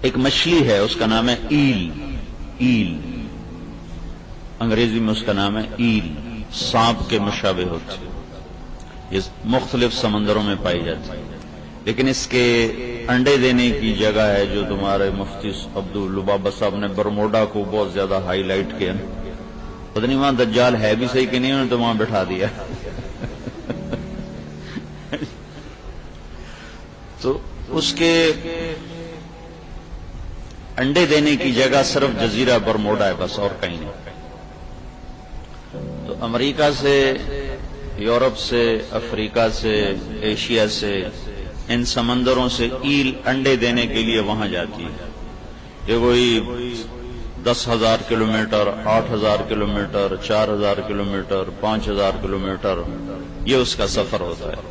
ایک مچھلی ہے، اس کا نام ہے ایل، ایل انگریزی میں اس کا نام ہے ایل، سانپ کے مشابہ ہوتی ہے، یہ مختلف سمندروں میں پائی جاتی ہے، لیکن اس کے انڈے دینے کی جگہ ہے جو تمہارے مفتی عبداللبابہ صاحب نے برموڈا کو بہت زیادہ ہائی لائٹ کیا، پتہ نہیں وہاں دجال ہے بھی صحیح کہ نہیں، انہوں نے تو وہاں بٹھا دیا تو اس کے انڈے دینے کی جگہ صرف جزیرہ برموڈا ہے بس، اور کہیں نہیں۔ تو امریکہ سے، یورپ سے، افریقہ سے، ایشیا سے، ان سمندروں سے ایل انڈے دینے کے لیے وہاں جاتی ہے۔ یہ کوئی 10,000 کلومیٹر، 8,000 کلومیٹر، 4,000 کلومیٹر، 5,000 کلومیٹر، یہ اس کا سفر ہوتا ہے۔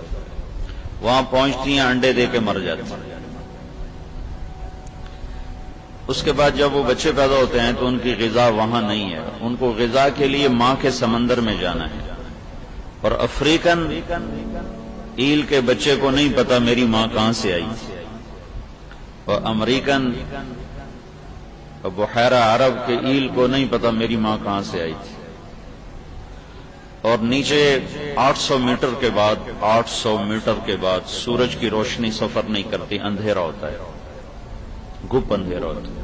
وہاں پہنچتی ہیں، انڈے دے کے مر جاتی ہیں۔ اس کے بعد جب وہ بچے پیدا ہوتے ہیں تو ان کی غذا وہاں نہیں ہے، ان کو غذا کے لیے ماں کے سمندر میں جانا ہے، اور افریقن ایل کے بچے کو نہیں پتا میری ماں کہاں سے آئی، اور امریکن بحیرہ عرب کے ایل کو نہیں پتا میری ماں کہاں سے آئی تھی۔ اور نیچے 800 میٹر کے بعد سورج کی روشنی سفر نہیں کرتی، اندھیرا ہوتا ہے، گپ اندھیرا ہوتا ہے۔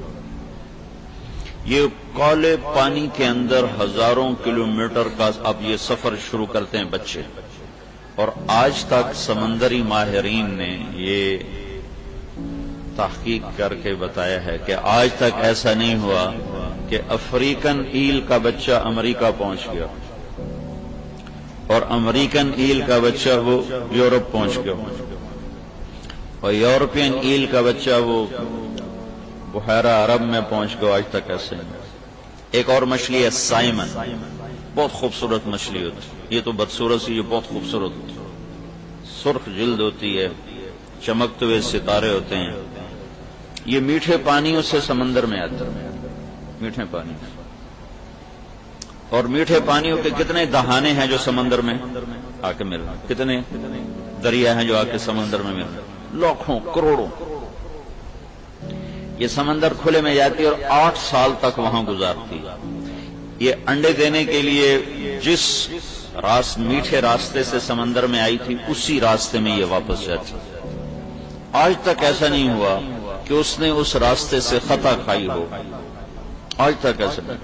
یہ کالے پانی کے اندر ہزاروں کلومیٹر کا اب یہ سفر شروع کرتے ہیں بچے، اور آج تک سمندری ماہرین نے یہ تحقیق کر کے بتایا ہے کہ آج تک ایسا نہیں ہوا کہ افریقن ایل کا بچہ امریکہ پہنچ گیا اور امریکن ایل کا بچہ وہ یورپ پہنچ گیا، اور یورپین ایل کا بچہ وہ بحیرہ عرب میں پہنچ گیا، آج تک ایسے نہیں۔ ایک اور مچھلی ہے سائمن، بہت خوبصورت مچھلی ہوتی ہے، یہ تو بدصورت سی، یہ بہت خوبصورت ہوتی ہے، سرخ جلد ہوتی ہے، چمکتے ہوئے ستارے ہوتے ہیں، یہ میٹھے پانیوں سے سمندر میں آتے ہیں، میٹھے پانی، اور میٹھے پانیوں کے کتنے دہانے ہیں جو سمندر میں آ کے مل رہے ہیں، کتنے دریا ہیں جو آ کے سمندر میں مل رہے ہیں، لاکھوں کروڑوں۔ یہ سمندر کھلے میں جاتی ہے اور 8 سال تک وہاں گزارتی ہے۔ یہ انڈے دینے کے لیے جس میٹھے راستے سے سمندر میں آئی تھی اسی راستے میں یہ واپس جاتی ہے۔ آج تک ایسا نہیں ہوا کہ اس نے اس راستے سے خطا کھائی ہو، آج تک ایسا نہیں۔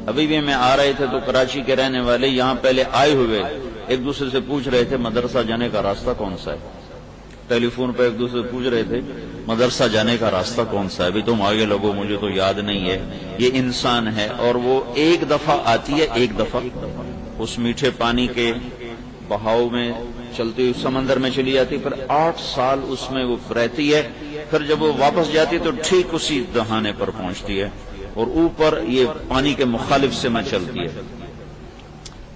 ابھی بھی میں آ رہے تھے تو کراچی کے رہنے والے یہاں پہلے آئے ہوئے ایک دوسرے سے پوچھ رہے تھے مدرسہ جانے کا راستہ کون سا ہے، ٹیلی فون پہ ایک دوسرے سے پوچھ رہے تھے مدرسہ جانے کا راستہ کون سا ہے، ابھی تم آگے لگو مجھے تو یاد نہیں ہے۔ یہ انسان ہے اور وہ ایک دفعہ آتی ہے، ایک دفعہ اس میٹھے پانی کے بہاؤ میں چلتی ہوئی سمندر میں چلی جاتی، پھر 8 سال اس میں وہ رہتی ہے، پھر جب وہ واپس جاتی تو ٹھیک اسی دہانے پر پہنچتی ہے، اور اوپر یہ پانی کے مخالف سے میں چلتی ہے،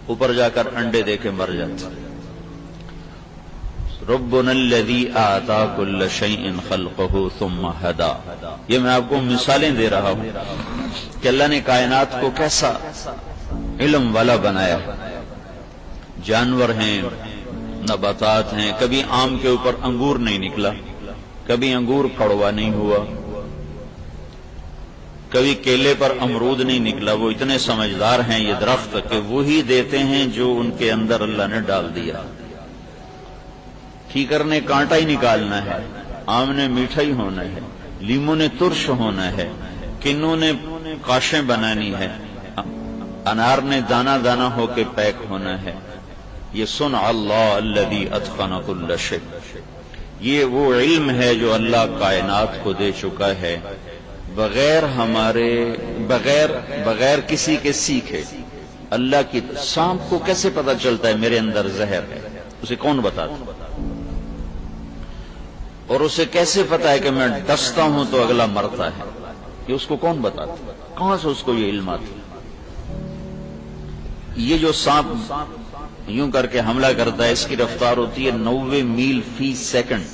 اوپر جا کر انڈے دے کے مر جاتی ہے۔ ربنا الذی اعطى كل شيء خلقه ثم هدى، یہ میں آپ کو مثالیں دے رہا ہوں کہ اللہ نے کائنات کو کیسا علم والا بنایا۔ جانور ہیں، نباتات ہیں، کبھی آم کے اوپر انگور نہیں نکلا، کبھی انگور کڑوا نہیں ہوا، کبھی کیلے پر امرود نہیں نکلا، وہ اتنے سمجھدار ہیں یہ درخت کہ وہی دیتے ہیں جو ان کے اندر اللہ نے ڈال دیا۔ کھیکر نے کانٹا ہی نکالنا ہے، آم نے میٹھا ہی ہونا ہے، لیمو نے ترش ہونا ہے، کنو نے کاشیں بنانی ہے، انار نے دانا دانا ہو کے پیک ہونا ہے۔ یہ صنع اللہ الذی اتقن کل شیء، یہ وہ علم ہے جو اللہ کائنات کو دے چکا ہے بغیر بغیر کسی کے سیکھے۔ اللہ کی سانپ کو کیسے پتا چلتا ہے میرے اندر زہر ہے؟ اسے کون بتاتا؟ اور اسے کیسے پتا ہے کہ میں ڈستا ہوں تو اگلا مرتا ہے؟ یہ اس کو کون بتاتا؟ کہاں سے اس کو یہ علم آتا؟ یہ جو سانپ یوں کر کے حملہ کرتا ہے اس کی رفتار ہوتی ہے 90 میل فی سیکنڈ۔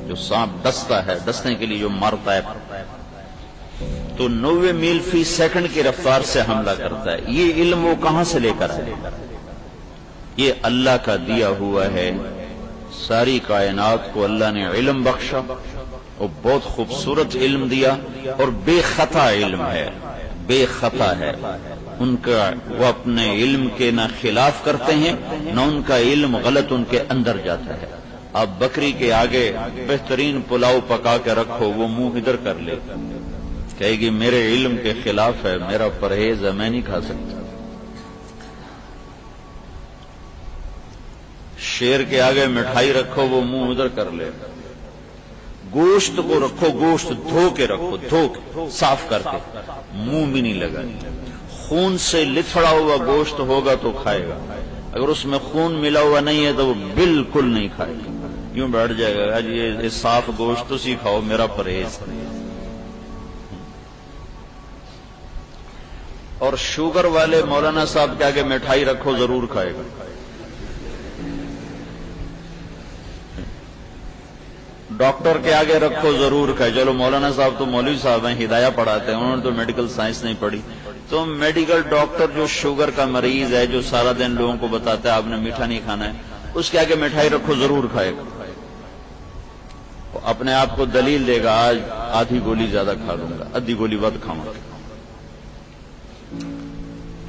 جو سانپ ڈستا ہے، ڈسنے کے لیے جو مارتا ہے تو 90 میل فی سیکنڈ کی رفتار سے حملہ کرتا ہے۔ یہ علم وہ کہاں سے لے کر آئے؟ یہ اللہ کا دیا ہوا ہے ساری کائنات کو اللہ نے علم بخشا اور بہت خوبصورت علم دیا، اور بے خطا علم ہے، بے خطا ہے ان کا، وہ اپنے علم کے نہ خلاف کرتے ہیں نہ ان کا علم غلط ان کے اندر جاتا ہے۔ آپ بکری کے آگے بہترین پلاؤ پکا کے رکھو، وہ منہ ادھر کر لے، کہے گی میرے علم کے خلاف ہے، میرا پرہیز ہے، میں نہیں کھا سکتا۔ شیر کے آگے مٹھائی رکھو، وہ منہ ادھر کر لے۔ گوشت کو رکھو، گوشت دھو کے رکھو، دھو کے صاف کر کے، منہ بھی نہیں لگانی۔ خون سے لتھڑا ہوا گوشت ہوگا تو کھائے گا، اگر اس میں خون ملا ہوا نہیں ہے تو وہ بالکل نہیں کھائے گا، یوں بیٹھ جائے گا آج یہ صاف گوشت اسی کھاؤ، میرا پرہیز۔ اور شوگر والے مولانا صاحب کے آگے مٹھائی رکھو، ضرور کھائے گا۔ ڈاکٹر کے آگے رکھو، ضرور کھائے۔ چلو مولانا صاحب تو مولوی صاحب ہیں، ہدایہ پڑھاتے ہیں، انہوں نے تو میڈیکل سائنس نہیں پڑھی، تو میڈیکل ڈاکٹر جو شوگر کا مریض ہے، جو سارا دن لوگوں کو بتاتا ہے آپ نے میٹھا نہیں کھانا ہے، اس کے آگے مٹھائی رکھو، ضرور کھائے گا۔ اپنے آپ کو دلیل دے گا، آج آدھی گولی زیادہ کھا لوں گا، آدھی گولی ود کھاؤں گا۔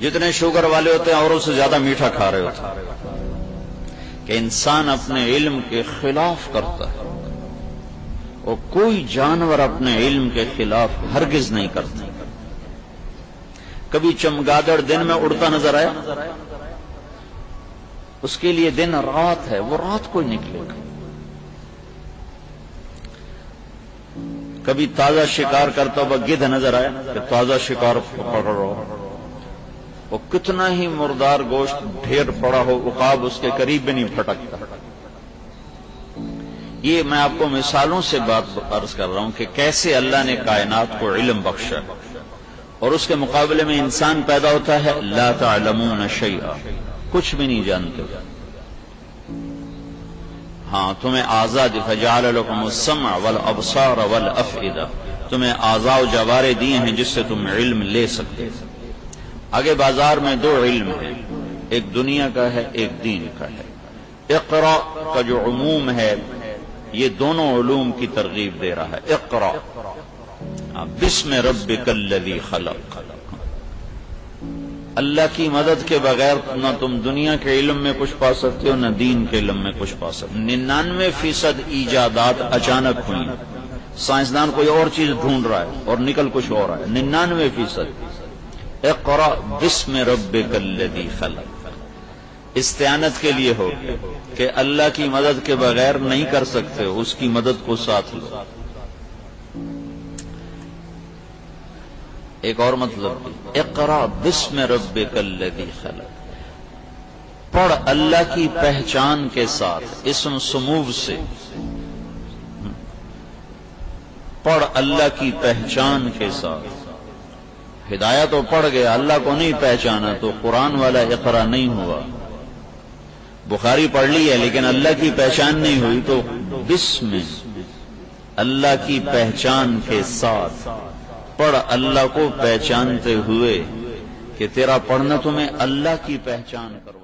جتنے شوگر والے ہوتے ہیں اوروں سے زیادہ میٹھا کھا رہے ہوتے ہیں، کہ انسان اپنے علم کے خلاف کرتا ہے، اور کوئی جانور اپنے علم کے خلاف ہرگز نہیں کرتا۔ کبھی چمگادڑ دن میں اڑتا نظر آیا؟ اس کے لیے دن رات ہے، وہ رات کو نکلے گا۔ کبھی تازہ شکار کرتا ہوا گدھ نظر آیا کہ تازہ شکار پکڑ رہا ہو، وہ کتنا ہی مردار گوشت ڈھیر پڑا ہو، عقاب اس کے قریب بھی نہیں پھٹکتا۔ یہ میں آپ کو مثالوں سے بات عرض کر رہا ہوں کہ کیسے اللہ نے کائنات کو علم بخشا، اور اس کے مقابلے میں انسان پیدا ہوتا ہے لا تعلمون شیئا، کچھ بھی نہیں جانتے۔ ہاں تمہیں آزاد فجعل لکم السمع والابصار والافئدہ، تمہیں اعضاء و جوارے دیے ہیں جس سے تم علم لے سکتے۔ آگے بازار میں دو علم ہیں، ایک دنیا کا ہے، ایک دین کا ہے۔ اقرا کا جو عموم ہے یہ دونوں علوم کی ترغیب دے رہا ہے۔ اقرا بسم ربک الذی خلق، اللہ کی مدد کے بغیر نہ تم دنیا کے علم میں کچھ پا سکتے ہو، نہ دین کے علم میں کچھ پا سکتے۔ 99% ایجادات اچانک ہوئی، سائنسدان کوئی اور چیز ڈھونڈ رہا ہے اور نکل کچھ اور رہا ہے۔ 99%۔ اقرا بسم ربک الذی خلق، استعانت کے لیے ہو کہ اللہ کی مدد کے بغیر نہیں کر سکتے، اس کی مدد کو ساتھ لو۔ ایک اور مطلب، اقرا بسم ربک الذی خلق، پڑھ اللہ کی پہچان کے ساتھ، اسم سموو سے پڑھ اللہ کی پہچان کے ساتھ۔ ہدایہ تو پڑھ گیا، اللہ کو نہیں پہچانا تو قرآن والا اقرا نہیں ہوا۔ بخاری پڑھ لی ہے لیکن اللہ کی پہچان نہیں ہوئی تو بسم اللہ کی پہچان کے ساتھ پڑھ، اللہ کو پہچانتے ہوئے کہ تیرا پڑھنا تمہیں اللہ کی پہچان کرو۔